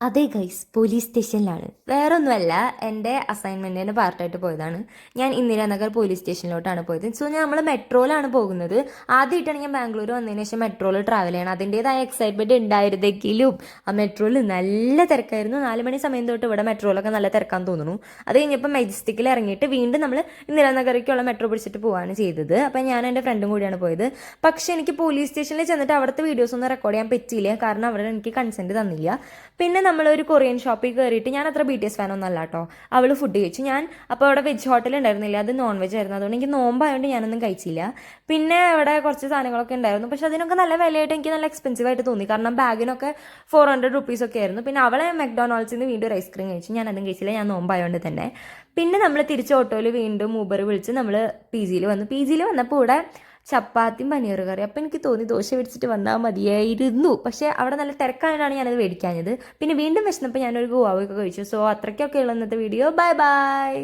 അതെ guys, police സ്റ്റേഷനിലാണ്. വേറൊന്നുമല്ല, എൻ്റെ അസൈൻമെൻറ്റിൻ്റെ പാർട്ടായിട്ട് പോയതാണ്. ഞാൻ ഇന്ദിരാനഗർ പോലീസ് സ്റ്റേഷനിലോട്ടാണ് പോയത്. സോ നമ്മൾ മെട്രോയിലാണ് പോകുന്നത്. ആദ്യമായിട്ടാണ് ഞാൻ ബാംഗ്ലൂർ വന്നതിന് ശേഷം മെട്രോയിൽ ട്രാവൽ ചെയ്യണം. അതിൻ്റേതായ എക്സൈറ്റ്മെൻറ്റ് ഉണ്ടായിരുന്നെങ്കിലും ആ മെട്രോയിൽ നല്ല തിരക്കായിരുന്നു. 4 മണി സമയം തൊട്ട് ഇവിടെ മെട്രോയിലൊക്കെ നല്ല തിരക്കാന്ന് തോന്നുന്നു. അത് കഴിഞ്ഞപ്പോൾ മെജസ്റ്റിക്കിൽ ഇറങ്ങിയിട്ട് വീണ്ടും നമ്മൾ ഇന്ദിരാനഗറിലേക്കുള്ള മെട്രോ പിടിച്ചിട്ട് പോവുകയാണ് ചെയ്തത്. അപ്പം ഞാൻ എൻ്റെ ഫ്രണ്ടും കൂടിയാണ് പോയത്. പക്ഷേ എനിക്ക് പോലീസ് സ്റ്റേഷനിൽ ചെന്നിട്ട് അവിടുത്തെ വീഡിയോസ് ഒന്നും റെക്കോർഡ് ചെയ്യാൻ പറ്റിയില്ല, കാരണം അവിടെ എനിക്ക് കൺസെൻറ്റ് തന്നില്ല. പിന്നെ നമ്മളൊരു കൊറിയൻ ഷോപ്പിൽ കയറിയിട്ട്, ഞാൻ അത്ര ബി ടി എസ് ഫാനൊന്നും അല്ല കേട്ടോ. അവൾ ഫുഡ് കഴിച്ചു. ഞാൻ അപ്പോൾ അവിടെ വെജ് ഹോട്ടൽ ഉണ്ടായിരുന്നില്ല, അത് നോൺ വെജ് ആയിരുന്നു. അതുകൊണ്ട് എനിക്ക് നോമ്പായതുകൊണ്ട് ഞാനൊന്നും കഴിച്ചില്ല. പിന്നെ അവിടെ കുറച്ച് സാധനങ്ങളൊക്കെ ഉണ്ടായിരുന്നു, പക്ഷെ അതിനൊക്കെ നല്ല വിലയായിട്ട് എനിക്ക് നല്ല എക്സ്പെൻസീവ് ആയിട്ട് തോന്നി, കാരണം ബാഗിനൊക്കെ 400 ഒക്കെ ആയിരുന്നു. പിന്നെ അവളെ മെക്ഡൊണാൾഡ്സിൽ നിന്ന് വീണ്ടും ഒരു ഐസ്ക്രീം കഴിച്ചു. ഞാൻ അതും കഴിച്ചില്ല, ഞാൻ നോമ്പായതുകൊണ്ട് തന്നെ. പിന്നെ നമ്മൾ തിരിച്ച് ഓട്ടോയിൽ വീണ്ടും ഊബർ വിളിച്ച് നമ്മൾ പി ജിയിൽ വന്നു. പി ജിയിൽ വന്നപ്പോൾ ഇവിടെ ചപ്പാത്തിയും പനീർ കറി. അപ്പം എനിക്ക് തോന്നി ദോശ മേടിച്ചിട്ട് വന്നാൽ മതിയായിരുന്നു, പക്ഷേ അവിടെ നല്ല തിരക്കായതാണ് ഞാനത് മേടിക്കാഞ്ഞത്. പിന്നെ വീണ്ടും വിശന്നപ്പോൾ ഞാനൊരു ഗുവാവൊക്കെ കഴിച്ചു. സോ അത്രയ്ക്കൊക്കെ ഉള്ള ഇന്നത്തെ വീഡിയോ. Bye bye.